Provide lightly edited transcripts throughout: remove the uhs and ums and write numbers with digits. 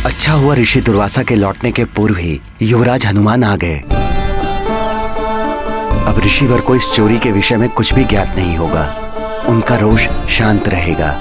अच्छा हुआ ऋषि दुर्वासा के लौटने के पूर्व ही युवराज हनुमान आ गए। अब ऋषिवर को इस चोरी के विषय में कुछ भी ज्ञात नहीं होगा। उनका रोष शांत रहेगा।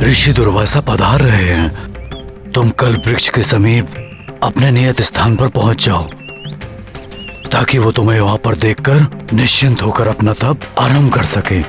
ऋषि दुर्वासा पधार रहे हैं। तुम कल्प वृक्ष के समीप अपने नियत स्थान पर पहुंच जाओ ताकि वो तुम्हें वहां पर देखकर निश्चिंत होकर अपना तप आरंभ कर सके।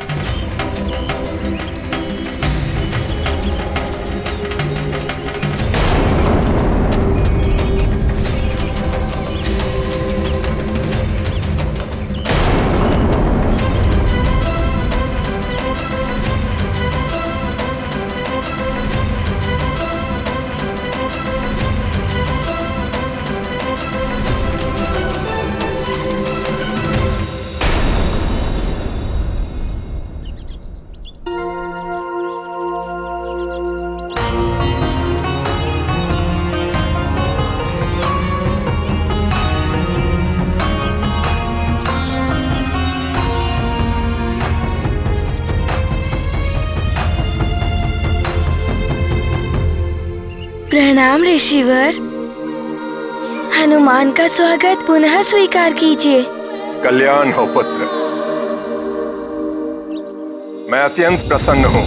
प्रणाम ऋषिवर। हनुमान का स्वागत पुनः स्वीकार कीजिए। कल्याण हो पुत्र। मैं अत्यंत प्रसन्न हूँ।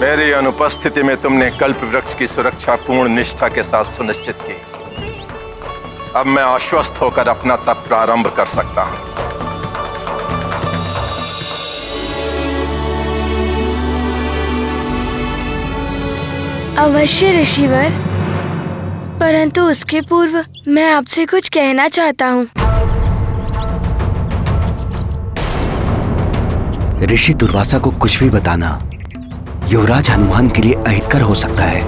मेरी अनुपस्थिति में तुमने कल्प वृक्ष की सुरक्षा पूर्ण निष्ठा के साथ सुनिश्चित की। अब मैं आश्वस्त होकर अपना तप प्रारंभ कर सकता हूँ। अवश्य ऋषिवर, परंतु उसके पूर्व मैं आपसे कुछ कहना चाहता हूँ। ऋषि दुर्वासा को कुछ भी बताना युवराज हनुमान के लिए अहितकर हो सकता है।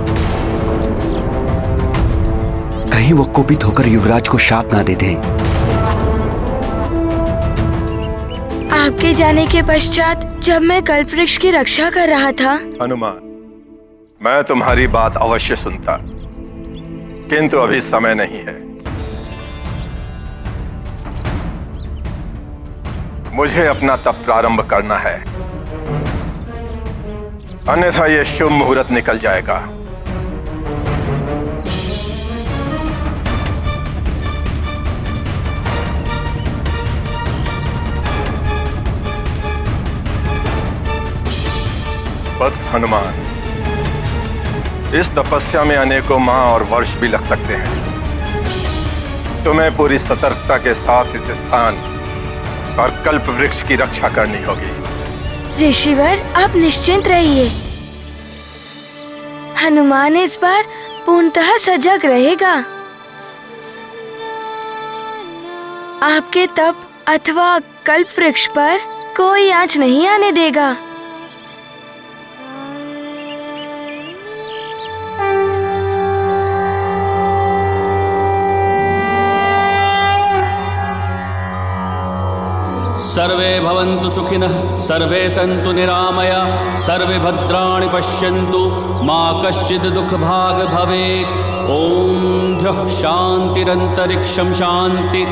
कहीं वो कुपित होकर युवराज को शाप ना दे दें। आपके जाने के पश्चात जब मैं कल्पवृक्ष की रक्षा कर रहा था। हनुमान, मैं तुम्हारी बात अवश्य सुनता, किंतु अभी समय नहीं है। मुझे अपना तप प्रारंभ करना है, अन्यथा यह शुभ मुहूर्त निकल जाएगा। वत्स हनुमान, इस तपस्या में अनेकों माह और वर्ष भी लग सकते हैं। तुम्हें पूरी सतर्कता के साथ इस स्थान और कल्प वृक्ष की रक्षा करनी होगी। ऋषिवर, आप निश्चिंत रहिए। हनुमान इस बार पूर्णतः सजग रहेगा। आपके तप अथवा कल्प वृक्ष पर कोई आंच नहीं आने देगा। सर्वे भवन्तु सुखिनः, सर्वे सन्तु निरामया, सर्वे भद्राणि पश्यन्तु, मा कश्चित् दुःखभाग् भवेत्। ॐ द्यौः शान्तिरन्तरिक्षं शान्ति,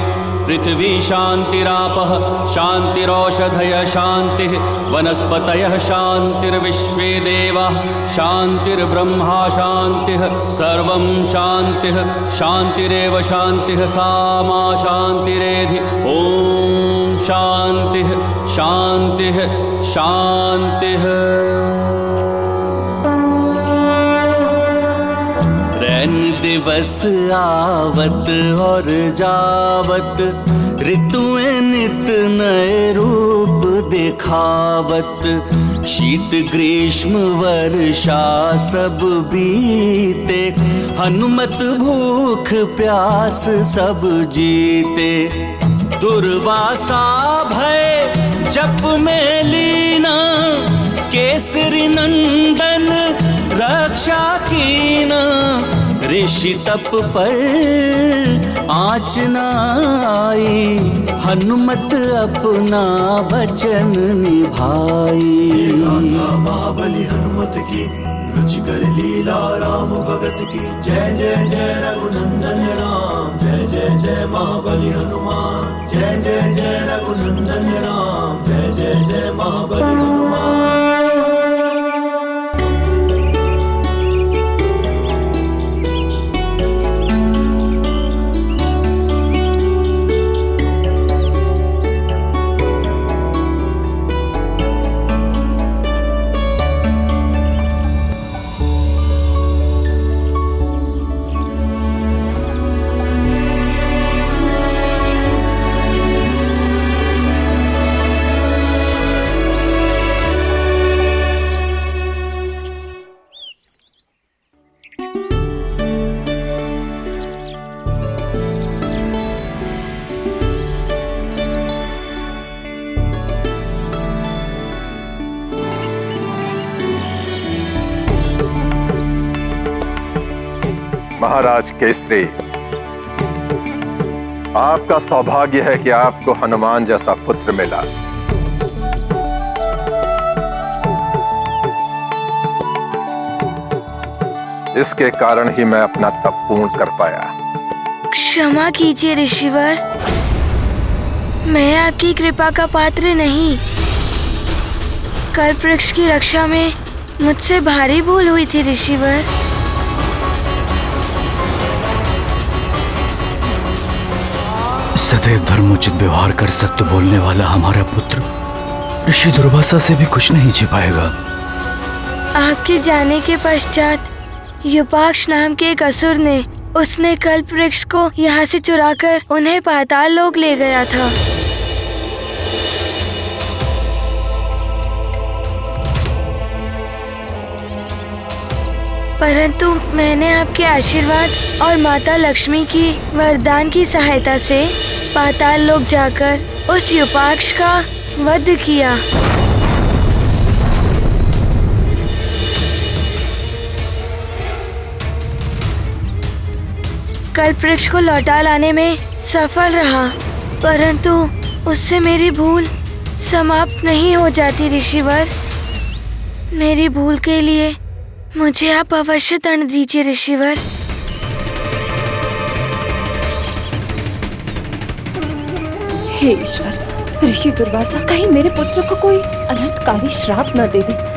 पृथिवी शान्तिरापः शान्तिरौषधयः शान्तिः, वनस्पतयः शान्तिर्विश्वे देवाः शान्तिर्ब्रह्मा शान्तिः, सर्वं शान्तिः शान्तिरेव शान्तिः, सा मा शान्तिरेधि। ॐ शान्तिः शान्तिः शान्तिः। रैन दिवस आवत और जावत, ऋतुएं नित नए रूप दिखावत। शीत ग्रीष्म वर्षा सब बीते, हनुमत भूख प्यास सब जीते। दुर्वासा भय जप में लीना, केसरी नंदन रक्षा कीना। ऋषि तप पर आँच न आई, हनुमत अपना वचन निभाई। महाबली हनुमत की रुचिकर लीला राम भगत की। जय जय जय रघुनंदन राम, जय जय जय महाबली हनुमान। जय जय जय रघुनंदन राम, जय जय जय महाबली हनुमान। महाराज केसरी, आपका सौभाग्य है कि आपको हनुमान जैसा पुत्र मिला। इसके कारण ही मैं अपना तप पूर्ण कर पाया। क्षमा कीजिए ऋषिवर, मैं आपकी कृपा का पात्र नहीं। कल्प वृक्ष की रक्षा में मुझसे भारी भूल हुई थी ऋषिवर। सदैव धर्मोचित व्यवहार कर सत्य बोलने वाला हमारा पुत्र ऋषि दुर्वासा से भी कुछ नहीं छिपाएगा। आपके जाने के पश्चात युपाक्ष नाम के एक असुर ने उसने कल्प वृक्ष को यहाँ से चुराकर उन्हें पाताल लोक ले गया था। परंतु मैंने आपके आशीर्वाद और माता लक्ष्मी की वरदान की सहायता से पाताल लोक जाकर उस युपाक्ष का वध किया। कल्प वृक्ष को लौटा लाने में सफल रहा, परंतु उससे मेरी भूल समाप्त नहीं हो जाती ऋषिवर। मेरी भूल के लिए मुझे आप अवश्य दंड दीजिए ऋषिवर। हे ईश्वर, ऋषि दुर्वासा कहीं मेरे पुत्र को कोई अनर्थकारी श्राप न दे दे।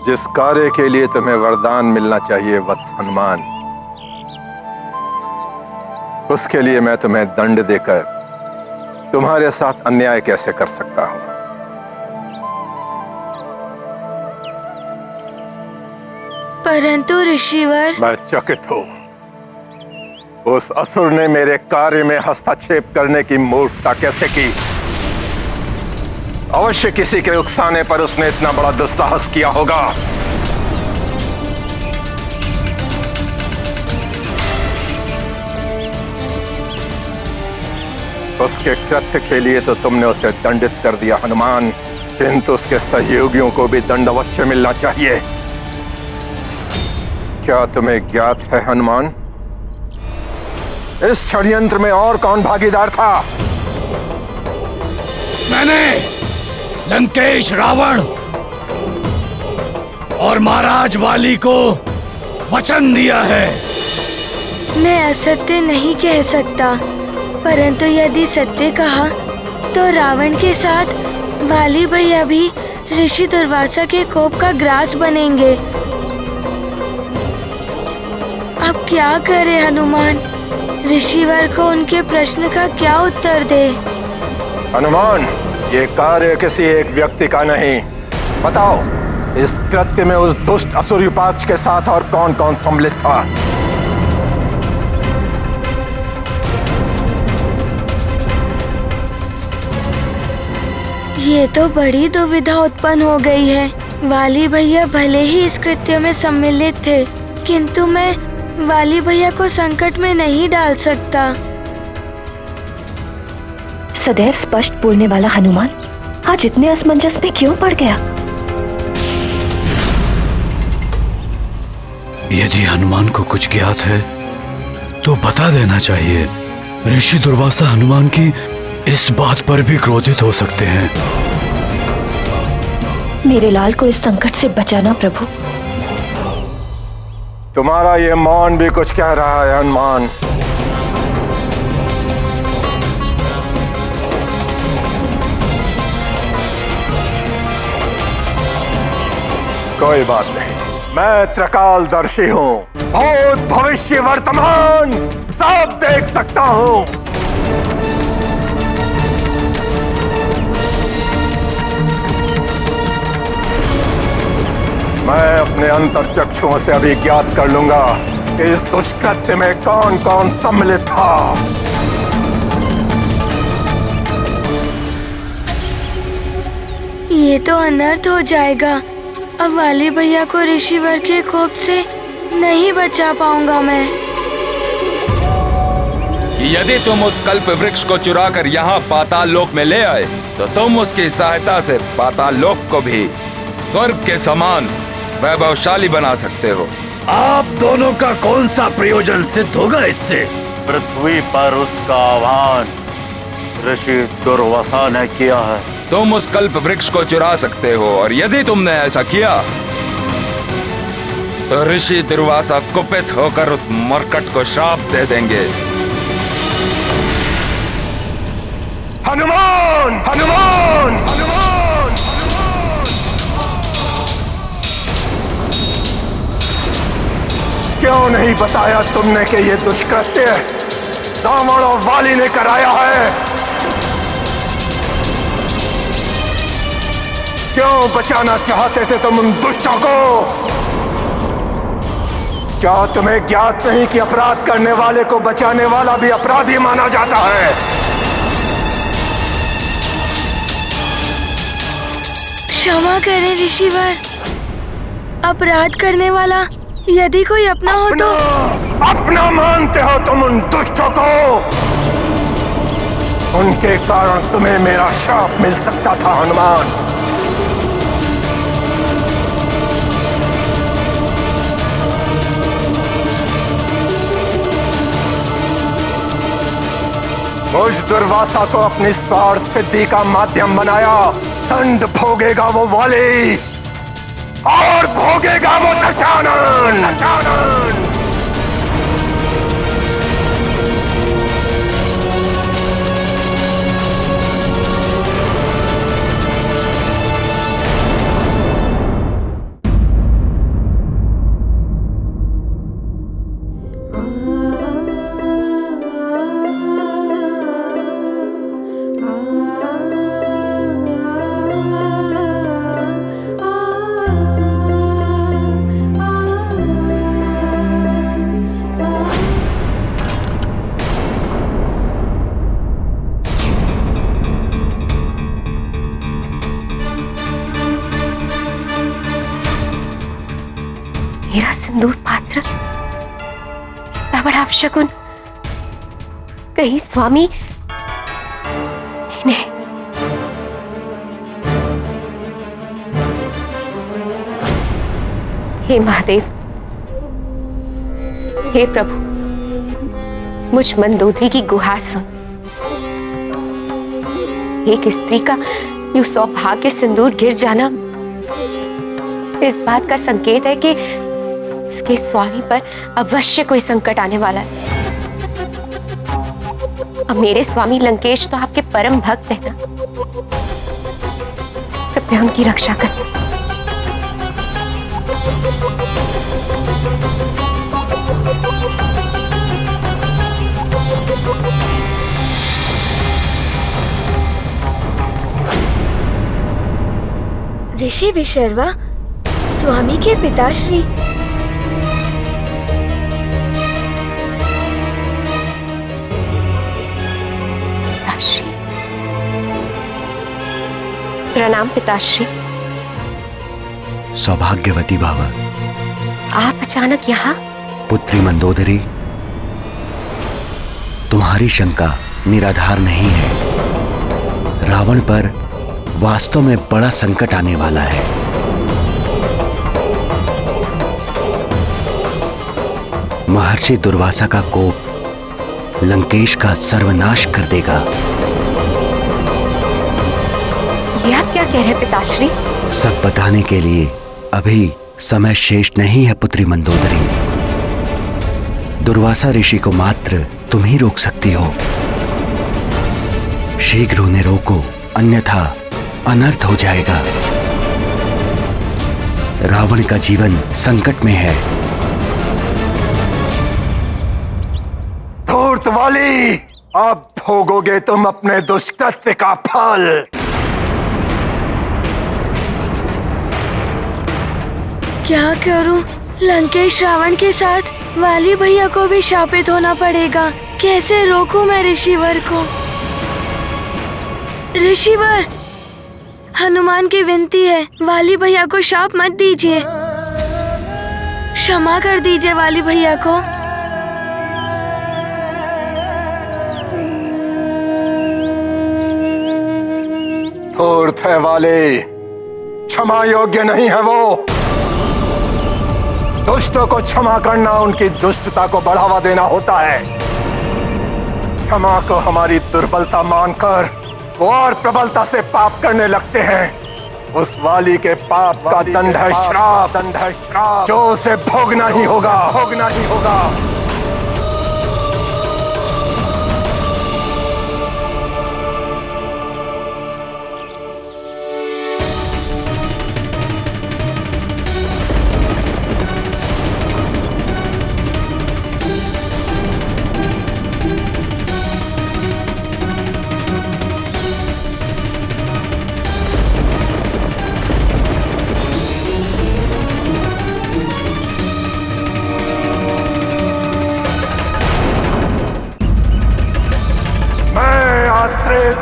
जिस कार्य के लिए तुम्हें वरदान मिलना चाहिए वत्स हनुमान, उसके लिए मैं तुम्हें दंड देकर तुम्हारे साथ अन्याय कैसे कर सकता हूं? परंतु ऋषिवर, मैं चकित हूं। उस असुर ने मेरे कार्य में हस्तक्षेप करने की मूर्खता कैसे की? अवश्य किसी के उकसाने पर उसने इतना बड़ा दुस्साहस किया होगा। उसके कृत्य के लिए तो तुमने उसे दंडित कर दिया हनुमान, किंतु उसके सहयोगियों को भी दंड अवश्य मिलना चाहिए। क्या तुम्हें ज्ञात है हनुमान, इस षड्यंत्र में और कौन भागीदार था? मैंने लंकेश रावण और महाराज वाली को वचन दिया है। मैं असत्य नहीं कह सकता, परंतु यदि सत्य कहा तो रावण के साथ वाली भैया भी ऋषि दुर्वासा के कोप का ग्रास बनेंगे। अब क्या करे हनुमान, ऋषिवर को उनके प्रश्न का क्या उत्तर दे? हनुमान, ये कार्य किसी एक व्यक्ति का नहीं। बताओ, इस कृत्य में उस दुष्ट असुर युपाक्ष के साथ और कौन कौन सम्मिलित था? ये तो बड़ी दुविधा उत्पन्न हो गई है। वाली भैया भले ही इस कृत्य में सम्मिलित थे, किंतु मैं वाली भैया को संकट में नहीं डाल सकता। सदैव स्पष्ट बोलने वाला हनुमान आज इतने असमंजस में क्यों पड़ गया? यदि हनुमान को कुछ ज्ञात है तो बता देना चाहिए। ऋषि दुर्वासा हनुमान की इस बात पर भी क्रोधित हो सकते हैं। मेरे लाल को इस संकट से बचाना प्रभु। तुम्हारा ये मौन भी कुछ कह रहा है हनुमान। कोई बात नहीं, मैं त्रिकालदर्शी हूँ, भूत भविष्य वर्तमान सब देख सकता हूँ। मैं अपने अंतर्चक्षुओं से अभी ज्ञात कर लूंगा कि इस दुष्कृत्य में कौन कौन सम्मिलित था। ये तो अनर्थ हो जाएगा। अब वाली भैया को ऋषिवर के कोप से नहीं बचा पाऊंगा मैं। यदि तुम उस कल्प वृक्ष को चुरा कर यहाँ पाताल लोक में ले आए तो तुम उसकी सहायता से पाताल लोक को भी स्वर्ग के समान वैभवशाली बना सकते हो। आप दोनों का कौन सा प्रयोजन सिद्ध होगा इससे? पृथ्वी पर उसका आह्वान ऋषि दुर्वासा ने किया है। तुम उस कल्प वृक्ष को चुरा सकते हो और यदि तुमने ऐसा किया तो ऋषि दुर्वासा कुपित होकर उस मरकट को श्राप दे देंगे। हनुमान हनुमान हनुमान, क्यों नहीं बताया तुमने कि ये दुष्कृत्य रावण और वाली ने कराया है? क्यों बचाना चाहते थे तुम उन दुष्टों को? क्या तुम्हें ज्ञात नहीं कि अपराध करने वाले को बचाने वाला भी अपराधी माना जाता है? क्षमा करें ऋषिवर, अपराध करने वाला यदि कोई अपना हो तो। अपना मानते हो तुम उन दुष्टों को? उनके कारण तुम्हें मेरा शाप मिल सकता था हनुमान। मुझ दुर्वासा को अपनी स्वार्थ सिद्धि का माध्यम बनाया। दंड भोगेगा वो वाली और भोगेगा वो दशानन। मेरा सिंदूर पात्र, इतना बड़ा अपशकुन, कहीं स्वामी नहीं। हे महादेव, हे प्रभु, मुझ मंदोदरी की गुहार सुन। एक स्त्री का यूं सौभाग्य सिंदूर गिर जाना इस बात का संकेत है कि उसके स्वामी पर अवश्य कोई संकट आने वाला है। अब मेरे स्वामी लंकेश तो आपके परम भक्त हैं ना, कृपया उनकी रक्षा करें। ऋषि विशर्वा, स्वामी के पिताश्री। पिताश्री, प्रणाम पिताश्री। सौभाग्यवती भव। आप अचानक यहाँ? पुत्री मंदोदरी, तुम्हारी शंका निराधार नहीं है। रावण पर वास्तव में बड़ा संकट आने वाला है। महर्षि दुर्वासा का कोप लंकेश का सर्वनाश कर देगा। ये आप क्या कह रहे हैं पिताश्री? सब बताने के लिए अभी समय शेष नहीं है पुत्री मंदोदरी। दुर्वासा ऋषि को मात्र तुम ही रोक सकती हो। शीघ्र उन्हें रोको, अन्यथा अनर्थ हो जाएगा। रावण का जीवन संकट में है। धूर्त वाली, अब भोगोगे तुम अपने दुष्कृत्य का फल। क्या करूं? लंकेश रावण के साथ वाली भैया को भी शापित होना पड़ेगा। कैसे रोकूं मैं ऋषिवर को? ऋषिवर, हनुमान की विनती है, वाली भैया को शाप मत दीजिए। क्षमा कर दीजिए वाली भैया को। धूर्त है वाले, क्षमा योग्य नहीं है वो। दुष्टों को क्षमा करना उनकी दुष्टता को बढ़ावा देना होता है। क्षमा को हमारी दुर्बलता मानकर वो और प्रबलता से पाप करने लगते हैं। उस वाली के पाप का दंड है श्राप, दंड है श्राप, जो उसे भोगना ही होगा, भोगना ही होगा।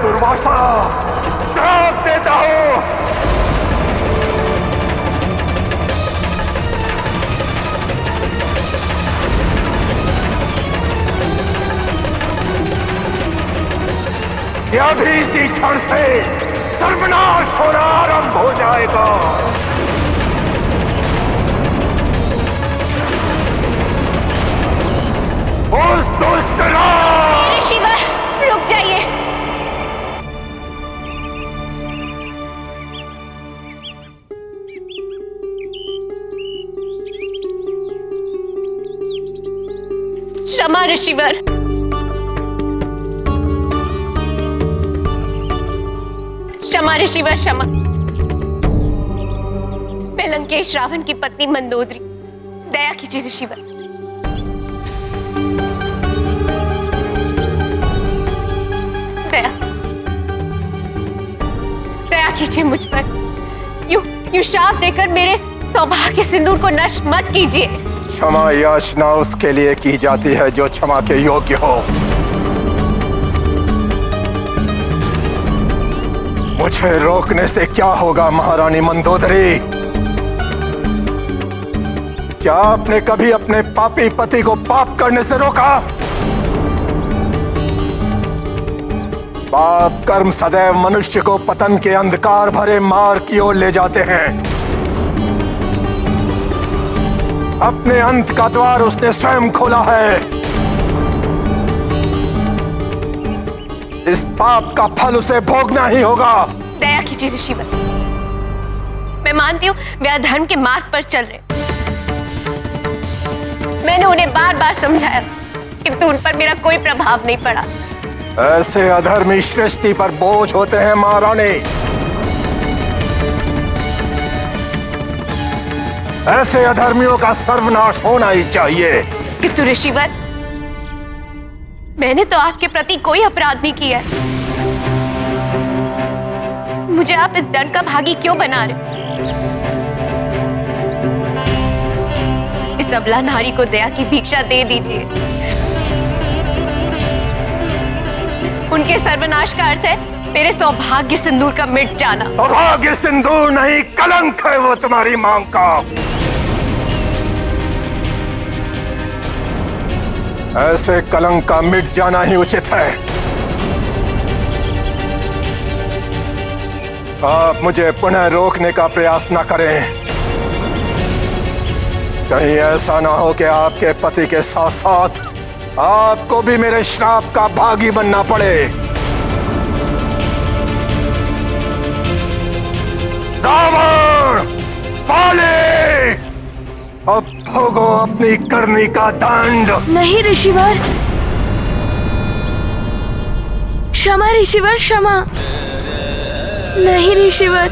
दुर्वासा श्राप देता हूं। यह भी इसी क्षण से सर्वनाश होना आरंभ हो जाएगा। उस दुष्ट ऋषिवर, रुक जाइए। क्षमा ऋषिवर। क्षमा ऋषिवर, क्षमा। मैं लंकेश रावण की पत्नी मंदोदरी, दया कीजिए ऋषिवर। दया, दया कीजिए मुझ पर। यू शाप देकर मेरे सौभाग्य सिंदूर को नष्ट मत कीजिए। क्षमा याचना उसके लिए की जाती है जो क्षमा के योग्य हो। मुझे रोकने से क्या होगा महारानी मंदोदरी? क्या आपने कभी अपने पापी पति को पाप करने से रोका? पाप कर्म सदैव मनुष्य को पतन के अंधकार भरे मार्ग की ओर ले जाते हैं। अपने अंत का द्वार उसने स्वयं खोला है। इस पाप का फल उसे भोगना ही होगा। दया कीजिए ऋषिवर। मैं मानती हूँ वे अधर्म के मार्ग पर चल रहे। मैंने उन्हें बार बार समझाया, किंतु उन पर मेरा कोई प्रभाव नहीं पड़ा। ऐसे अधर्मी सृष्टि पर बोझ होते हैं महारानी। ऐसे अधर्मियों का सर्वनाश होना ही चाहिए। किंतु ऋषिवर, मैंने तो आपके प्रति कोई अपराध नहीं किया। मुझे आप इस दंड का भागी क्यों बना रहे? इस अबला नारी को दया की भिक्षा दे दीजिए। उनके सर्वनाश का अर्थ है मेरे सौभाग्य सिंदूर का मिट जाना। सौभाग्य सिंदूर नहीं, कलंक है वो तुम्हारी मांग का। ऐसे कलंक का मिट जाना ही उचित है। आप मुझे पुनः रोकने का प्रयास न करें। कहीं ऐसा ना हो कि आपके पति के साथ साथ आपको भी मेरे श्राप का भागी बनना पड़े। रावण, पाले, अब भोगो अपनी करनी का दंड। नहीं ऋषिवर, क्षमा ऋषिवर, क्षमा। नहीं ऋषिवर,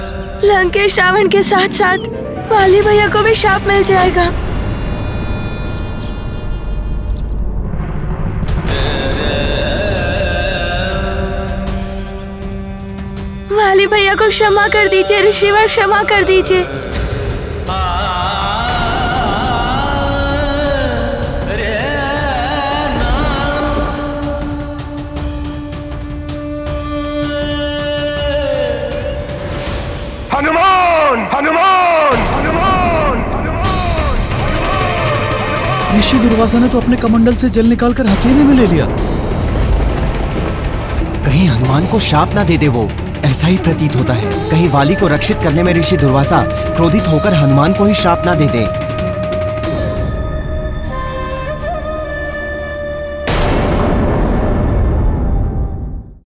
लंकेश रावण के साथ साथ वाली भैया को भी शाप मिल जाएगा। वाली भैया को क्षमा कर दीजिए ऋषिवर, क्षमा कर दीजिए। हनुमान, हनुमान, हनुमान, ऋषि दुर्वासा ने तो अपने कमंडल से जल निकालकर हथेली में ले लिया। कहीं हनुमान को शाप ना दे दे वो, ऐसा ही प्रतीत होता है। कहीं वाली को रक्षित करने में ऋषि दुर्वासा क्रोधित होकर हनुमान को ही श्राप ना दे दे।